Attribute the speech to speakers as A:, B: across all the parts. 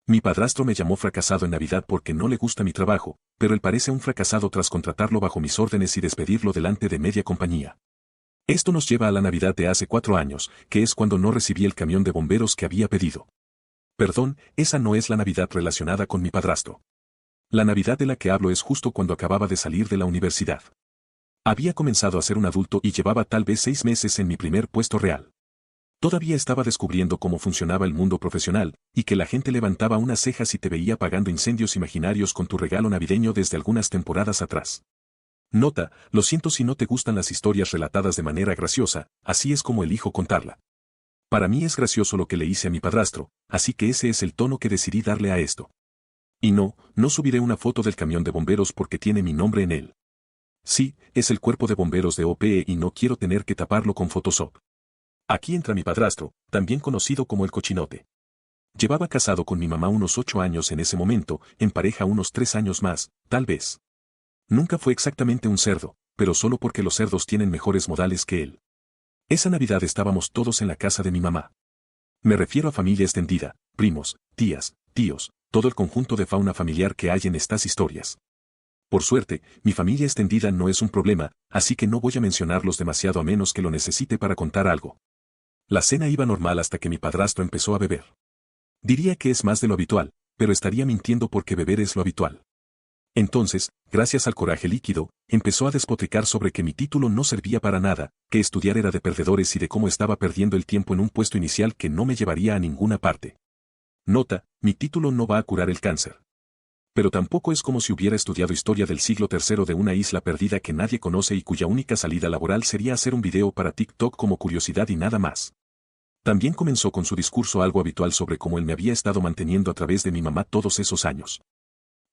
A: Mi padrastro me llamó fracasado en Navidad porque no le gusta mi trabajo, pero él parece un fracasado tras contratarlo bajo mis órdenes y despedirlo delante de media compañía. Esto nos lleva a la Navidad de hace 4 años, que es cuando no recibí el camión de bomberos que había pedido. Perdón, esa no es la Navidad relacionada con mi padrastro. La Navidad de la que hablo es justo cuando acababa de salir de la universidad. Había comenzado a ser un adulto y llevaba tal vez 6 meses en mi primer puesto real. Todavía estaba descubriendo cómo funcionaba el mundo profesional, y que la gente levantaba unas cejas y te veía apagando incendios imaginarios con tu regalo navideño desde algunas temporadas atrás. Nota, lo siento si no te gustan las historias relatadas de manera graciosa, así es como elijo contarla. Para mí es gracioso lo que le hice a mi padrastro, así que ese es el tono que decidí darle a esto. Y no subiré una foto del camión de bomberos porque tiene mi nombre en él. Sí, es el cuerpo de bomberos de OPE y no quiero tener que taparlo con Photoshop. Aquí entra mi padrastro, también conocido como el cochinote. Llevaba casado con mi mamá unos 8 años en ese momento, en pareja unos 3 años más, tal vez. Nunca fue exactamente un cerdo, pero solo porque los cerdos tienen mejores modales que él. Esa Navidad estábamos todos en la casa de mi mamá. Me refiero a familia extendida, primos, tías, tíos, todo el conjunto de fauna familiar que hay en estas historias. Por suerte, mi familia extendida no es un problema, así que no voy a mencionarlos demasiado a menos que lo necesite para contar algo. La cena iba normal hasta que mi padrastro empezó a beber. Diría que es más de lo habitual, pero estaría mintiendo porque beber es lo habitual. Entonces, gracias al coraje líquido, empezó a despotricar sobre que mi título no servía para nada, que estudiar era de perdedores y de cómo estaba perdiendo el tiempo en un puesto inicial que no me llevaría a ninguna parte. Nota, mi título no va a curar el cáncer. Pero tampoco es como si hubiera estudiado historia del siglo III de una isla perdida que nadie conoce y cuya única salida laboral sería hacer un video para TikTok como curiosidad y nada más. También comenzó con su discurso algo habitual sobre cómo él me había estado manteniendo a través de mi mamá todos esos años.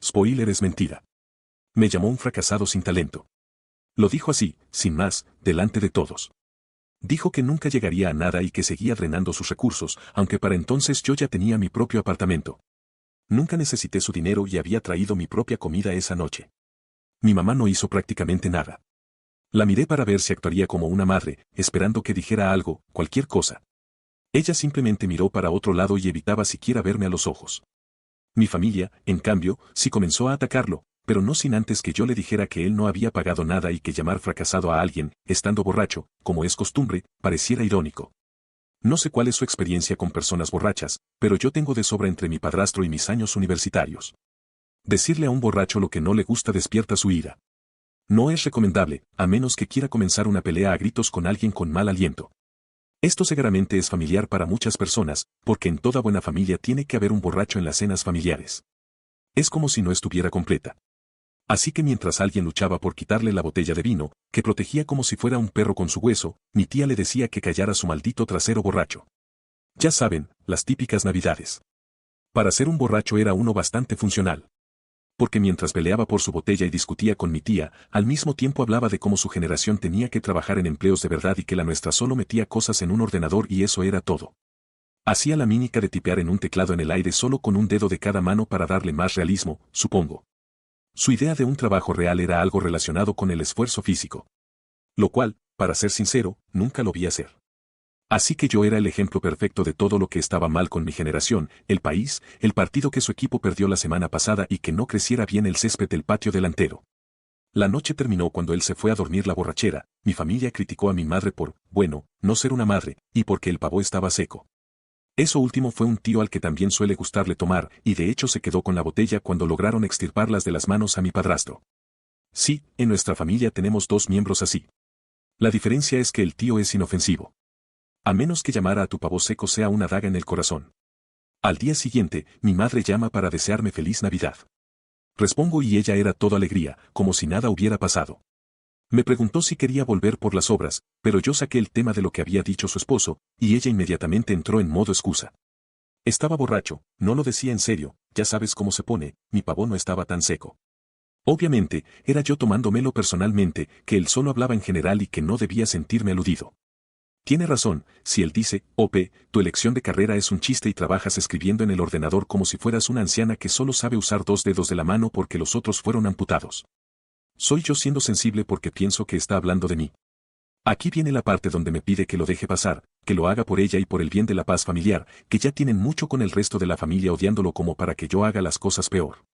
A: Spoiler, es mentira. Me llamó un fracasado sin talento. Lo dijo así, sin más, delante de todos. Dijo que nunca llegaría a nada y que seguía drenando sus recursos, aunque para entonces yo ya tenía mi propio apartamento. Nunca necesité su dinero y había traído mi propia comida esa noche. Mi mamá no hizo prácticamente nada. La miré para ver si actuaría como una madre, esperando que dijera algo, cualquier cosa. Ella simplemente miró para otro lado y evitaba siquiera verme a los ojos. Mi familia, en cambio, sí comenzó a atacarlo, pero no sin antes que yo le dijera que él no había pagado nada y que llamar fracasado a alguien, estando borracho, como es costumbre, pareciera irónico. No sé cuál es su experiencia con personas borrachas, pero yo tengo de sobra entre mi padrastro y mis años universitarios. Decirle a un borracho lo que no le gusta despierta su ira. No es recomendable, a menos que quiera comenzar una pelea a gritos con alguien con mal aliento. Esto seguramente es familiar para muchas personas, porque en toda buena familia tiene que haber un borracho en las cenas familiares. Es como si no estuviera completa. Así que mientras alguien luchaba por quitarle la botella de vino, que protegía como si fuera un perro con su hueso, mi tía le decía que callara su maldito trasero borracho. Ya saben, las típicas navidades. Para ser un borracho era uno bastante funcional. Porque mientras peleaba por su botella y discutía con mi tía, al mismo tiempo hablaba de cómo su generación tenía que trabajar en empleos de verdad y que la nuestra solo metía cosas en un ordenador y eso era todo. Hacía la mímica de tipear en un teclado en el aire solo con un dedo de cada mano para darle más realismo, supongo. Su idea de un trabajo real era algo relacionado con el esfuerzo físico. Lo cual, para ser sincero, nunca lo vi hacer. Así que yo era el ejemplo perfecto de todo lo que estaba mal con mi generación, el país, el partido que su equipo perdió la semana pasada y que no creciera bien el césped del patio delantero. La noche terminó cuando él se fue a dormir la borrachera, mi familia criticó a mi madre por, bueno, no ser una madre, y porque el pavo estaba seco. Eso último fue un tío al que también suele gustarle tomar, y de hecho se quedó con la botella cuando lograron extirparlas de las manos a mi padrastro. Sí, en nuestra familia tenemos 2 miembros así. La diferencia es que el tío es inofensivo. A menos que llamar a tu pavo seco sea una daga en el corazón. Al día siguiente, mi madre llama para desearme feliz Navidad. Respondo y ella era toda alegría, como si nada hubiera pasado. Me preguntó si quería volver por las obras, pero yo saqué el tema de lo que había dicho su esposo, y ella inmediatamente entró en modo excusa. Estaba borracho, no lo decía en serio, ya sabes cómo se pone, mi pavo no estaba tan seco. Obviamente, era yo tomándomelo personalmente, que él solo hablaba en general y que no debía sentirme aludido. Tiene razón, si él dice, Ope, tu elección de carrera es un chiste y trabajas escribiendo en el ordenador como si fueras una anciana que solo sabe usar 2 dedos de la mano porque los otros fueron amputados. Soy yo siendo sensible porque pienso que está hablando de mí. Aquí viene la parte donde me pide que lo deje pasar, que lo haga por ella y por el bien de la paz familiar, que ya tienen mucho con el resto de la familia odiándolo como para que yo haga las cosas peor.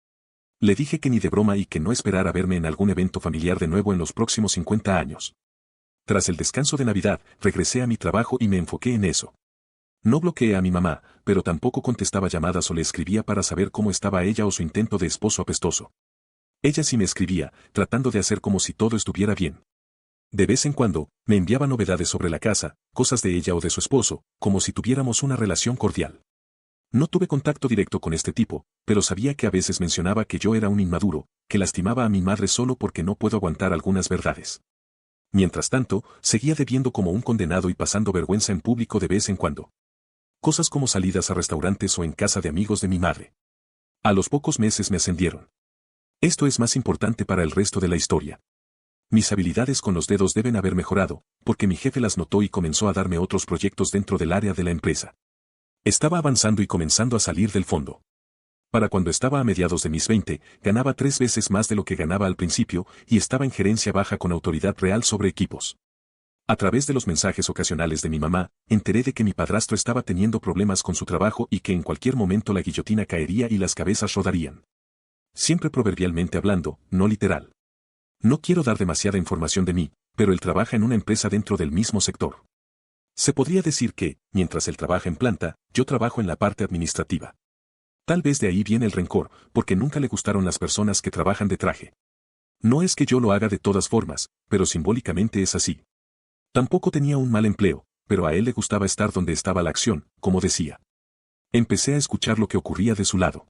A: Le dije que ni de broma y que no esperara verme en algún evento familiar de nuevo en los próximos 50 años. Tras el descanso de Navidad, regresé a mi trabajo y me enfoqué en eso. No bloqueé a mi mamá, pero tampoco contestaba llamadas o le escribía para saber cómo estaba ella o su intento de esposo apestoso. Ella sí me escribía, tratando de hacer como si todo estuviera bien. De vez en cuando, me enviaba novedades sobre la casa, cosas de ella o de su esposo, como si tuviéramos una relación cordial. No tuve contacto directo con este tipo, pero sabía que a veces mencionaba que yo era un inmaduro, que lastimaba a mi madre solo porque no puedo aguantar algunas verdades. Mientras tanto, seguía debiendo como un condenado y pasando vergüenza en público de vez en cuando. Cosas como salidas a restaurantes o en casa de amigos de mi madre. A los pocos meses me ascendieron. Esto es más importante para el resto de la historia. Mis habilidades con los dedos deben haber mejorado, porque mi jefe las notó y comenzó a darme otros proyectos dentro del área de la empresa. Estaba avanzando y comenzando a salir del fondo. Para cuando estaba a mediados de mis 20, ganaba 3 veces más de lo que ganaba al principio y estaba en gerencia baja con autoridad real sobre equipos. A través de los mensajes ocasionales de mi mamá, enteré de que mi padrastro estaba teniendo problemas con su trabajo y que en cualquier momento la guillotina caería y las cabezas rodarían. Siempre proverbialmente hablando, no literal. No quiero dar demasiada información de mí, pero él trabaja en una empresa dentro del mismo sector. Se podría decir que, mientras él trabaja en planta, yo trabajo en la parte administrativa. Tal vez de ahí viene el rencor, porque nunca le gustaron las personas que trabajan de traje. No es que yo lo haga de todas formas, pero simbólicamente es así. Tampoco tenía un mal empleo, pero a él le gustaba estar donde estaba la acción, como decía. Empecé a escuchar lo que ocurría de su lado.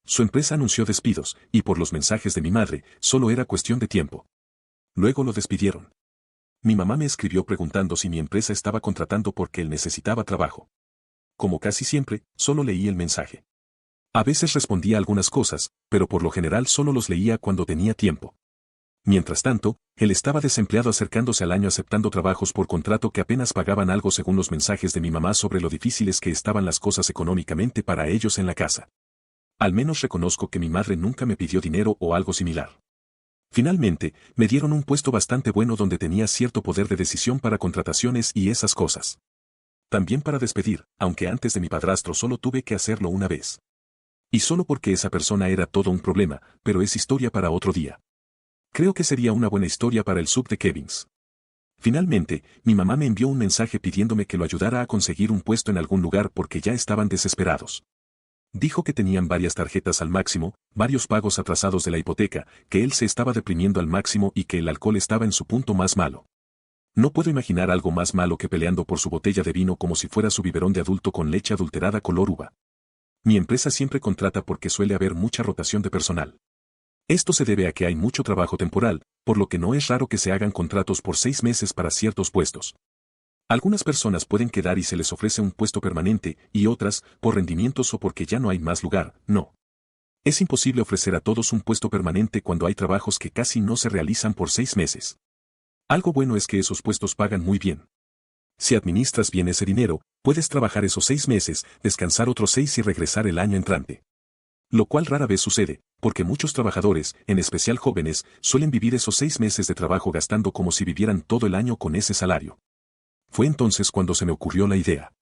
A: Su empresa anunció despidos, y por los mensajes de mi madre, solo era cuestión de tiempo. Luego lo despidieron. Mi mamá me escribió preguntando si mi empresa estaba contratando porque él necesitaba trabajo. Como casi siempre, solo leí el mensaje. A veces respondía algunas cosas, pero por lo general solo los leía cuando tenía tiempo. Mientras tanto, él estaba desempleado acercándose al año aceptando trabajos por contrato que apenas pagaban algo según los mensajes de mi mamá sobre lo difíciles que estaban las cosas económicamente para ellos en la casa. Al menos reconozco que mi madre nunca me pidió dinero o algo similar. Finalmente, me dieron un puesto bastante bueno donde tenía cierto poder de decisión para contrataciones y esas cosas. También para despedir, aunque antes de mi padrastro solo tuve que hacerlo una vez. Y solo porque esa persona era todo un problema, pero es historia para otro día. Creo que sería una buena historia para el sub de Kevins. Finalmente, mi mamá me envió un mensaje pidiéndome que lo ayudara a conseguir un puesto en algún lugar porque ya estaban desesperados. Dijo que tenían varias tarjetas al máximo, varios pagos atrasados de la hipoteca, que él se estaba deprimiendo al máximo y que el alcohol estaba en su punto más malo. No puedo imaginar algo más malo que peleando por su botella de vino como si fuera su biberón de adulto con leche adulterada color uva. Mi empresa siempre contrata porque suele haber mucha rotación de personal. Esto se debe a que hay mucho trabajo temporal, por lo que no es raro que se hagan contratos por 6 meses para ciertos puestos. Algunas personas pueden quedar y se les ofrece un puesto permanente, y otras, por rendimientos o porque ya no hay más lugar, no. Es imposible ofrecer a todos un puesto permanente cuando hay trabajos que casi no se realizan por 6 meses. Algo bueno es que esos puestos pagan muy bien. Si administras bien ese dinero, puedes trabajar esos 6 meses, descansar otros 6 y regresar el año entrante. Lo cual rara vez sucede, porque muchos trabajadores, en especial jóvenes, suelen vivir esos 6 meses de trabajo gastando como si vivieran todo el año con ese salario. Fue entonces cuando se me ocurrió la idea.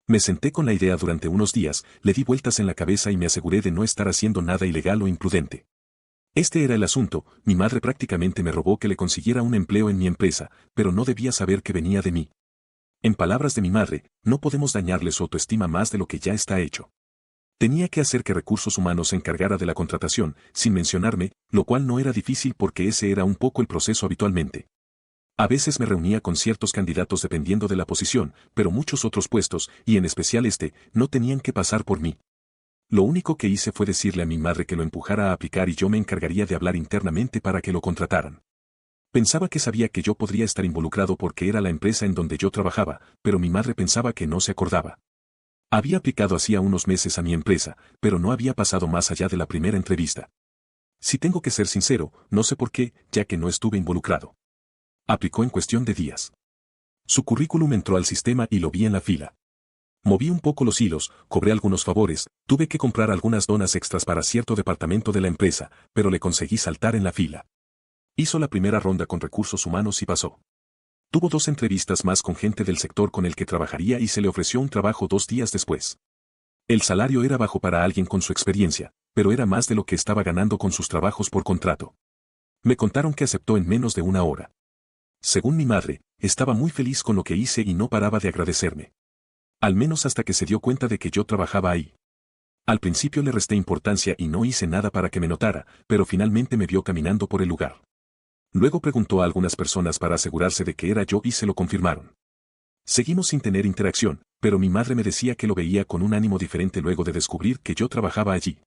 A: Me senté con la idea durante unos días, le di vueltas en la cabeza y me aseguré de no estar haciendo nada ilegal o imprudente. Este era el asunto, mi madre prácticamente me rogó que le consiguiera un empleo en mi empresa, pero no debía saber que venía de mí. En palabras de mi madre, no podemos dañarle su autoestima más de lo que ya está hecho. Tenía que hacer que Recursos Humanos se encargara de la contratación, sin mencionarme, lo cual no era difícil porque ese era un poco el proceso habitualmente. A veces me reunía con ciertos candidatos dependiendo de la posición, pero muchos otros puestos, y en especial no tenían que pasar por mí. Lo único que hice fue decirle a mi madre que lo empujara a aplicar y yo me encargaría de hablar internamente para que lo contrataran. Pensaba que sabía que yo podría estar involucrado porque era la empresa en donde yo trabajaba, pero mi madre pensaba que no se acordaba. Había aplicado hacía unos meses a mi empresa, pero no había pasado más allá de la primera entrevista. Si tengo que ser sincero, no sé por qué, ya que no estuve involucrado. Aplicó en cuestión de días. Su currículum entró al sistema y lo vi en la fila. Moví un poco los hilos, cobré algunos favores, tuve que comprar algunas donas extras para cierto departamento de la empresa, pero le conseguí saltar en la fila. Hizo la primera ronda con Recursos Humanos y pasó. Tuvo 2 entrevistas más con gente del sector con el que trabajaría y se le ofreció un trabajo 2 días después. El salario era bajo para alguien con su experiencia, pero era más de lo que estaba ganando con sus trabajos por contrato. Me contaron que aceptó en menos de 1 hora. Según mi madre, estaba muy feliz con lo que hice y no paraba de agradecerme. Al menos hasta que se dio cuenta de que yo trabajaba ahí. Al principio le resté importancia y no hice nada para que me notara, pero finalmente me vio caminando por el lugar. Luego preguntó a algunas personas para asegurarse de que era yo y se lo confirmaron. Seguimos sin tener interacción, pero mi madre me decía que lo veía con un ánimo diferente luego de descubrir que yo trabajaba allí.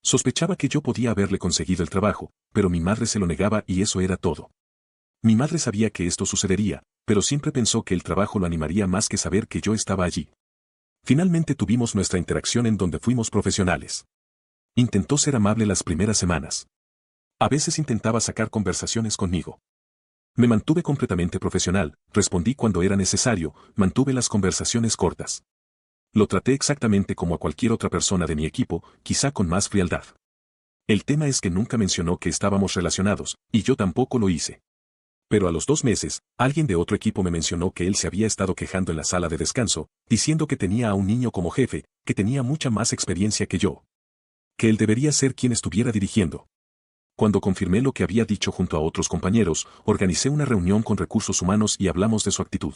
A: Sospechaba que yo podía haberle conseguido el trabajo, pero mi madre se lo negaba y eso era todo. Mi madre sabía que esto sucedería, pero siempre pensó que el trabajo lo animaría más que saber que yo estaba allí. Finalmente tuvimos nuestra interacción en donde fuimos profesionales. Intentó ser amable las primeras semanas. A veces intentaba sacar conversaciones conmigo. Me mantuve completamente profesional, respondí cuando era necesario, mantuve las conversaciones cortas. Lo traté exactamente como a cualquier otra persona de mi equipo, quizá con más frialdad. El tema es que nunca mencionó que estábamos relacionados, y yo tampoco lo hice. Pero a los 2 meses, alguien de otro equipo me mencionó que él se había estado quejando en la sala de descanso, diciendo que tenía a un niño como jefe, que tenía mucha más experiencia que yo. Que él debería ser quien estuviera dirigiendo. Cuando confirmé lo que había dicho junto a otros compañeros, organicé una reunión con recursos humanos y hablamos de su actitud.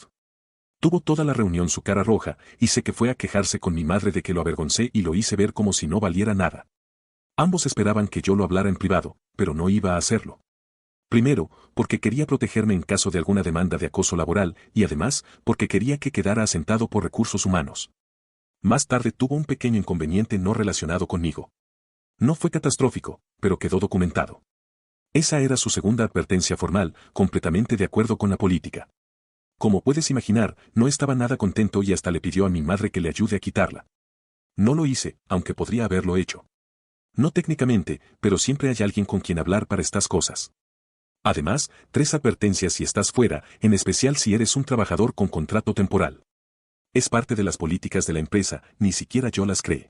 A: Tuvo toda la reunión su cara roja, y sé que fue a quejarse con mi madre de que lo avergoncé y lo hice ver como si no valiera nada. Ambos esperaban que yo lo hablara en privado, pero no iba a hacerlo. Primero, porque quería protegerme en caso de alguna demanda de acoso laboral, y además, porque quería que quedara asentado por recursos humanos. Más tarde tuvo un pequeño inconveniente no relacionado conmigo. No fue catastrófico, pero quedó documentado. Esa era su segunda advertencia formal, completamente de acuerdo con la política. Como puedes imaginar, no estaba nada contento y hasta le pidió a mi madre que le ayude a quitarla. No lo hice, aunque podría haberlo hecho. No técnicamente, pero siempre hay alguien con quien hablar para estas cosas. Además, 3 advertencias si estás fuera, en especial si eres un trabajador con contrato temporal. Es parte de las políticas de la empresa, ni siquiera yo las creé.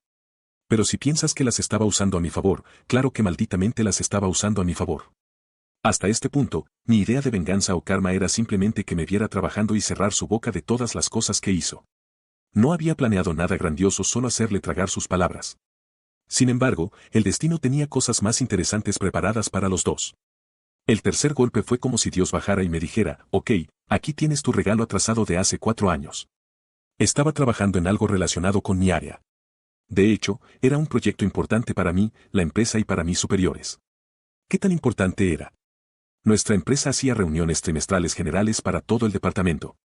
A: Pero si piensas que las estaba usando a mi favor, claro que malditamente las estaba usando a mi favor. Hasta este punto, mi idea de venganza o karma era simplemente que me viera trabajando y cerrar su boca de todas las cosas que hizo. No había planeado nada grandioso, solo hacerle tragar sus palabras. Sin embargo, el destino tenía cosas más interesantes preparadas para los dos. El tercer golpe fue como si Dios bajara y me dijera, ok, aquí tienes tu regalo atrasado de hace 4 años. Estaba trabajando en algo relacionado con mi área. De hecho, era un proyecto importante para mí, la empresa y para mis superiores. ¿Qué tan importante era? Nuestra empresa hacía reuniones trimestrales generales para todo el departamento.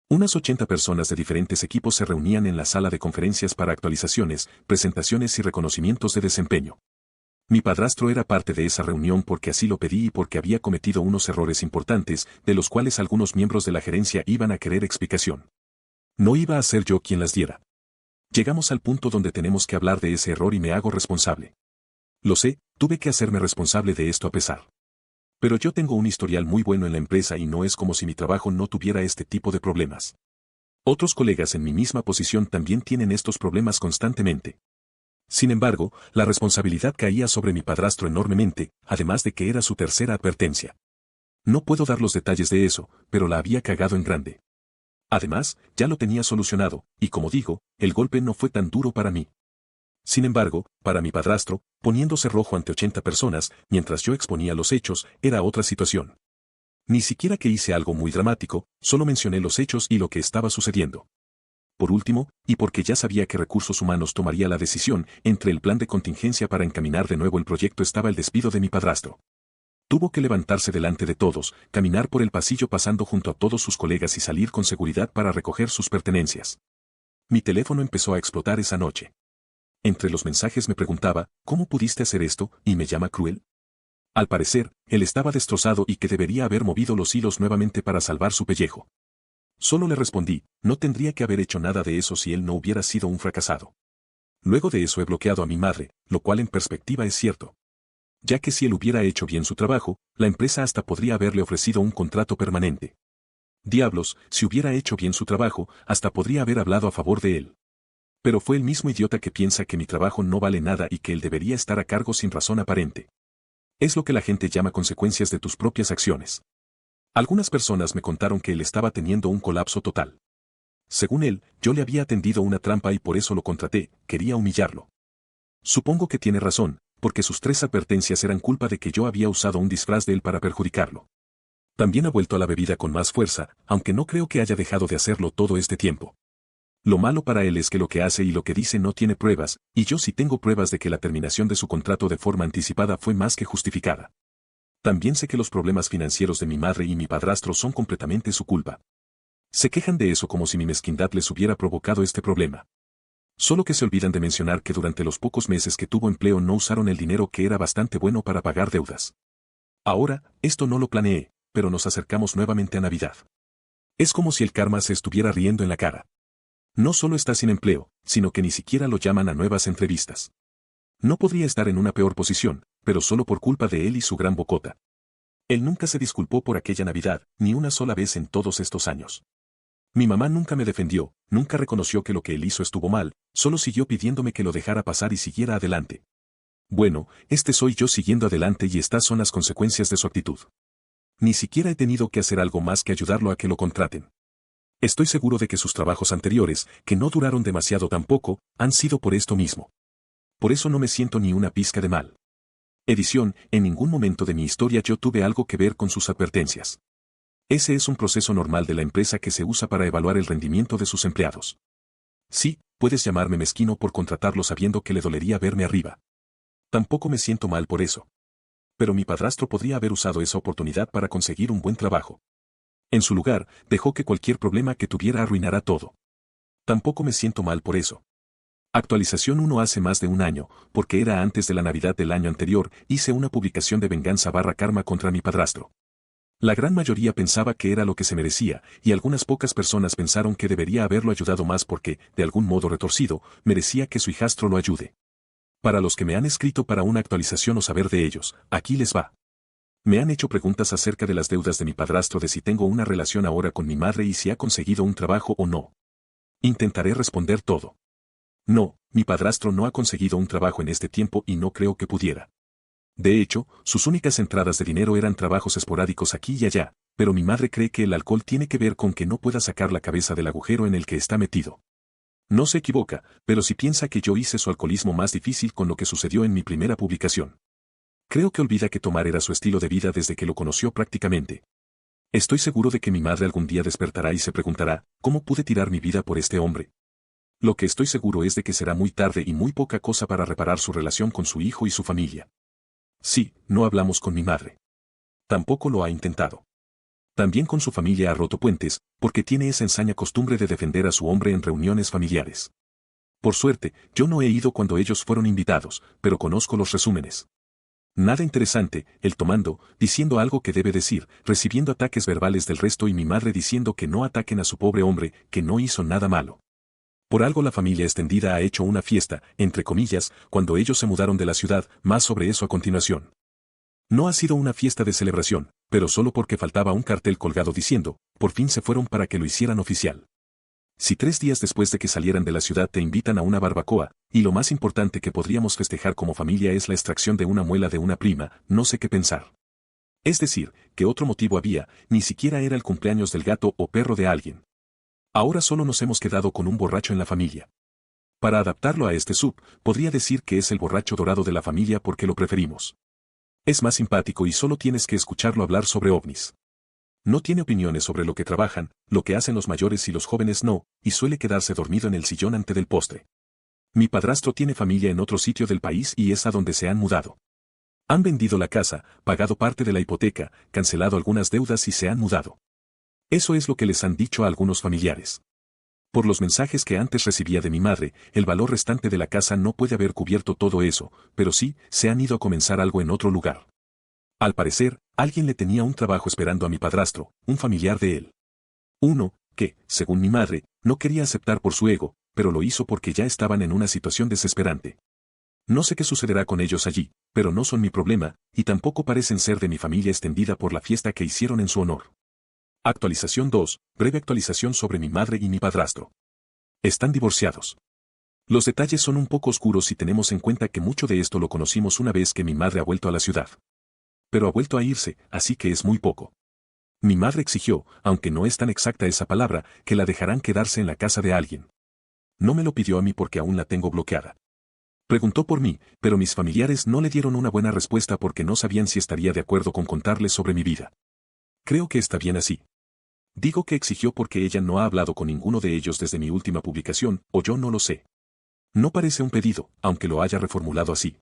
A: Unas 80 personas de diferentes equipos se reunían en la sala de conferencias para actualizaciones, presentaciones y reconocimientos de desempeño. Mi padrastro era parte de esa reunión porque así lo pedí y porque había cometido unos errores importantes, de los cuales algunos miembros de la gerencia iban a querer explicación. No iba a ser yo quien las diera. Llegamos al punto donde tenemos que hablar de ese error y me hago responsable. Lo sé, tuve que hacerme responsable de esto a pesar. Pero yo tengo un historial muy bueno en la empresa y no es como si mi trabajo no tuviera este tipo de problemas. Otros colegas en mi misma posición también tienen estos problemas constantemente. Sin embargo, la responsabilidad caía sobre mi padrastro enormemente, además de que era su tercera advertencia. No puedo dar los detalles de eso, pero la había cagado en grande. Además, ya lo tenía solucionado, y como digo, el golpe no fue tan duro para mí. Sin embargo, para mi padrastro, poniéndose rojo ante 80 personas, mientras yo exponía los hechos, era otra situación. Ni siquiera que hice algo muy dramático, solo mencioné los hechos y lo que estaba sucediendo. Por último, y porque ya sabía que Recursos Humanos tomaría la decisión, entre el plan de contingencia para encaminar de nuevo el proyecto estaba el despido de mi padrastro. Tuvo que levantarse delante de todos, caminar por el pasillo pasando junto a todos sus colegas y salir con seguridad para recoger sus pertenencias. Mi teléfono empezó a explotar esa noche. Entre los mensajes me preguntaba, ¿cómo pudiste hacer esto, y me llama cruel? Al parecer, él estaba destrozado y que debería haber movido los hilos nuevamente para salvar su pellejo. Solo le respondí, no tendría que haber hecho nada de eso si él no hubiera sido un fracasado. Luego de eso he bloqueado a mi madre, lo cual en perspectiva es cierto. Ya que si él hubiera hecho bien su trabajo, la empresa hasta podría haberle ofrecido un contrato permanente. Diablos, si hubiera hecho bien su trabajo, hasta podría haber hablado a favor de él. Pero fue el mismo idiota que piensa que mi trabajo no vale nada y que él debería estar a cargo sin razón aparente. Es lo que la gente llama consecuencias de tus propias acciones. Algunas personas me contaron que él estaba teniendo un colapso total. Según él, yo le había tendido una trampa y por eso lo contraté, quería humillarlo. Supongo que tiene razón, porque sus 3 advertencias eran culpa de que yo había usado un disfraz de él para perjudicarlo. También ha vuelto a la bebida con más fuerza, aunque no creo que haya dejado de hacerlo todo este tiempo. Lo malo para él es que lo que hace y lo que dice no tiene pruebas, y yo sí tengo pruebas de que la terminación de su contrato de forma anticipada fue más que justificada. También sé que los problemas financieros de mi madre y mi padrastro son completamente su culpa. Se quejan de eso como si mi mezquindad les hubiera provocado este problema. Solo que se olvidan de mencionar que durante los pocos meses que tuvo empleo no usaron el dinero que era bastante bueno para pagar deudas. Ahora, esto no lo planeé, pero nos acercamos nuevamente a Navidad. Es como si el karma se estuviera riendo en la cara. No solo está sin empleo, sino que ni siquiera lo llaman a nuevas entrevistas. No podría estar en una peor posición, pero solo por culpa de él y su gran bocota. Él nunca se disculpó por aquella Navidad, ni una sola vez en todos estos años. Mi mamá nunca me defendió, nunca reconoció que lo que él hizo estuvo mal, solo siguió pidiéndome que lo dejara pasar y siguiera adelante. Bueno, este soy yo siguiendo adelante y estas son las consecuencias de su actitud. Ni siquiera he tenido que hacer algo más que ayudarlo a que lo contraten. Estoy seguro de que sus trabajos anteriores, que no duraron demasiado tampoco, han sido por esto mismo. Por eso no me siento ni una pizca de mal. Edición, en ningún momento de mi historia yo tuve algo que ver con sus advertencias. Ese es un proceso normal de la empresa que se usa para evaluar el rendimiento de sus empleados. Sí, puedes llamarme mezquino por contratarlo sabiendo que le dolería verme arriba. Tampoco me siento mal por eso. Pero mi padrastro podría haber usado esa oportunidad para conseguir un buen trabajo. En su lugar, dejó que cualquier problema que tuviera arruinara todo. Tampoco me siento mal por eso. Actualización 1 hace más de un año, porque era antes de la Navidad del año anterior, hice una publicación de venganza / karma contra mi padrastro. La gran mayoría pensaba que era lo que se merecía, y algunas pocas personas pensaron que debería haberlo ayudado más porque, de algún modo retorcido, merecía que su hijastro lo ayude. Para los que me han escrito para una actualización o saber de ellos, aquí les va. Me han hecho preguntas acerca de las deudas de mi padrastro, de si tengo una relación ahora con mi madre y si ha conseguido un trabajo o no. Intentaré responder todo. No, mi padrastro no ha conseguido un trabajo en este tiempo y no creo que pudiera. De hecho, sus únicas entradas de dinero eran trabajos esporádicos aquí y allá, pero mi madre cree que el alcohol tiene que ver con que no pueda sacar la cabeza del agujero en el que está metido. No se equivoca, pero si piensa que yo hice su alcoholismo más difícil con lo que sucedió en mi primera publicación. Creo que olvida que tomar era su estilo de vida desde que lo conoció prácticamente. Estoy seguro de que mi madre algún día despertará y se preguntará, ¿cómo pude tirar mi vida por este hombre? Lo que estoy seguro es de que será muy tarde y muy poca cosa para reparar su relación con su hijo y su familia. Sí, no hablamos con mi madre. Tampoco lo ha intentado. También con su familia ha roto puentes, porque tiene esa ensaña costumbre de defender a su hombre en reuniones familiares. Por suerte, yo no he ido cuando ellos fueron invitados, pero conozco los resúmenes. Nada interesante, él tomando, diciendo algo que debe decir, recibiendo ataques verbales del resto y mi madre diciendo que no ataquen a su pobre hombre, que no hizo nada malo. Por algo la familia extendida ha hecho una fiesta, entre comillas, cuando ellos se mudaron de la ciudad, más sobre eso a continuación. No ha sido una fiesta de celebración, pero solo porque faltaba un cartel colgado diciendo, por fin se fueron para que lo hicieran oficial. Si 3 días después de que salieran de la ciudad te invitan a una barbacoa, y lo más importante que podríamos festejar como familia es la extracción de una muela de una prima, no sé qué pensar. Es decir, que otro motivo había, ni siquiera era el cumpleaños del gato o perro de alguien. Ahora solo nos hemos quedado con un borracho en la familia. Para adaptarlo a este sub, podría decir que es el borracho dorado de la familia porque lo preferimos. Es más simpático y solo tienes que escucharlo hablar sobre ovnis. No tiene opiniones sobre lo que trabajan, lo que hacen los mayores y los jóvenes no, y suele quedarse dormido en el sillón ante del postre. Mi padrastro tiene familia en otro sitio del país y es a donde se han mudado. Han vendido la casa, pagado parte de la hipoteca, cancelado algunas deudas y se han mudado. Eso es lo que les han dicho a algunos familiares. Por los mensajes que antes recibía de mi madre, el valor restante de la casa no puede haber cubierto todo eso, pero sí, se han ido a comenzar algo en otro lugar. Al parecer, alguien le tenía un trabajo esperando a mi padrastro, un familiar de él. Uno, que, según mi madre, no quería aceptar por su ego, pero lo hizo porque ya estaban en una situación desesperante. No sé qué sucederá con ellos allí, pero no son mi problema, y tampoco parecen ser de mi familia extendida por la fiesta que hicieron en su honor. Actualización 2, breve actualización sobre mi madre y mi padrastro. Están divorciados. Los detalles son un poco oscuros si tenemos en cuenta que mucho de esto lo conocimos una vez que mi madre ha vuelto a la ciudad. Pero ha vuelto a irse, así que es muy poco. Mi madre exigió, aunque no es tan exacta esa palabra, que la dejarán quedarse en la casa de alguien. No me lo pidió a mí porque aún la tengo bloqueada. Preguntó por mí, pero mis familiares no le dieron una buena respuesta porque no sabían si estaría de acuerdo con contarles sobre mi vida. Creo que está bien así. Digo que exigió porque ella no ha hablado con ninguno de ellos desde mi última publicación, o yo no lo sé. No parece un pedido, aunque lo haya reformulado así.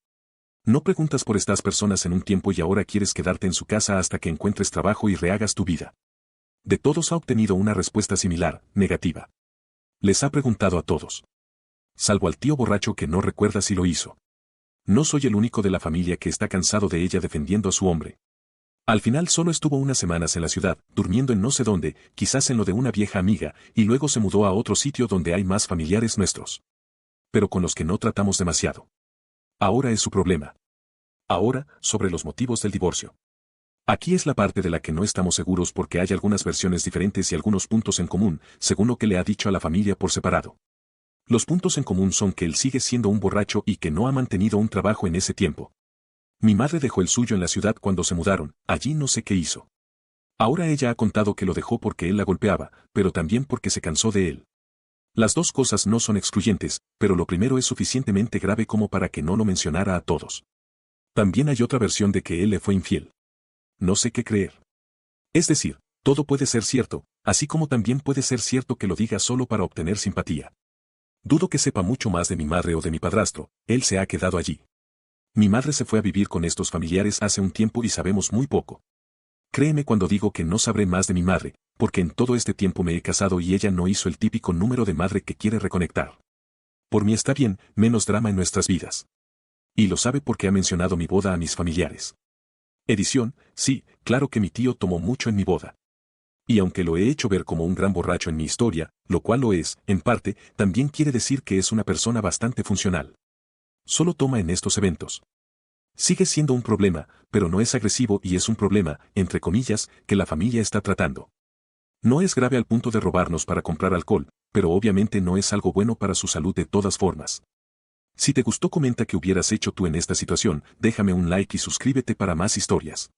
A: No preguntas por estas personas en un tiempo y ahora quieres quedarte en su casa hasta que encuentres trabajo y rehagas tu vida. De todos ha obtenido una respuesta similar, negativa. Les ha preguntado a todos. Salvo al tío borracho que no recuerda si lo hizo. No soy el único de la familia que está cansado de ella defendiendo a su hombre. Al final solo estuvo unas semanas en la ciudad, durmiendo en no sé dónde, quizás en lo de una vieja amiga, y luego se mudó a otro sitio donde hay más familiares nuestros. Pero con los que no tratamos demasiado. Ahora es su problema. Ahora, sobre los motivos del divorcio. Aquí es la parte de la que no estamos seguros porque hay algunas versiones diferentes y algunos puntos en común, según lo que le ha dicho a la familia por separado. Los puntos en común son que él sigue siendo un borracho y que no ha mantenido un trabajo en ese tiempo. Mi madre dejó el suyo en la ciudad cuando se mudaron, allí no sé qué hizo. Ahora ella ha contado que lo dejó porque él la golpeaba, pero también porque se cansó de él. Las dos cosas no son excluyentes, pero lo primero es suficientemente grave como para que no lo mencionara a todos. También hay otra versión de que él le fue infiel. No sé qué creer. Es decir, todo puede ser cierto, así como también puede ser cierto que lo diga solo para obtener simpatía. Dudo que sepa mucho más de mi madre o de mi padrastro, él se ha quedado allí. Mi madre se fue a vivir con estos familiares hace un tiempo y sabemos muy poco. Créeme cuando digo que no sabré más de mi madre, porque en todo este tiempo me he casado y ella no hizo el típico número de madre que quiere reconectar. Por mí está bien, menos drama en nuestras vidas. Y lo sabe porque ha mencionado mi boda a mis familiares. Edición, sí, claro que mi tío tomó mucho en mi boda. Y aunque lo he hecho ver como un gran borracho en mi historia, lo cual lo es, en parte, también quiere decir que es una persona bastante funcional. Solo toma en estos eventos. Sigue siendo un problema, pero no es agresivo y es un problema, entre comillas, que la familia está tratando. No es grave al punto de robarnos para comprar alcohol, pero obviamente no es algo bueno para su salud de todas formas. Si te gustó comenta qué hubieras hecho tú en esta situación, déjame un like y suscríbete para más historias.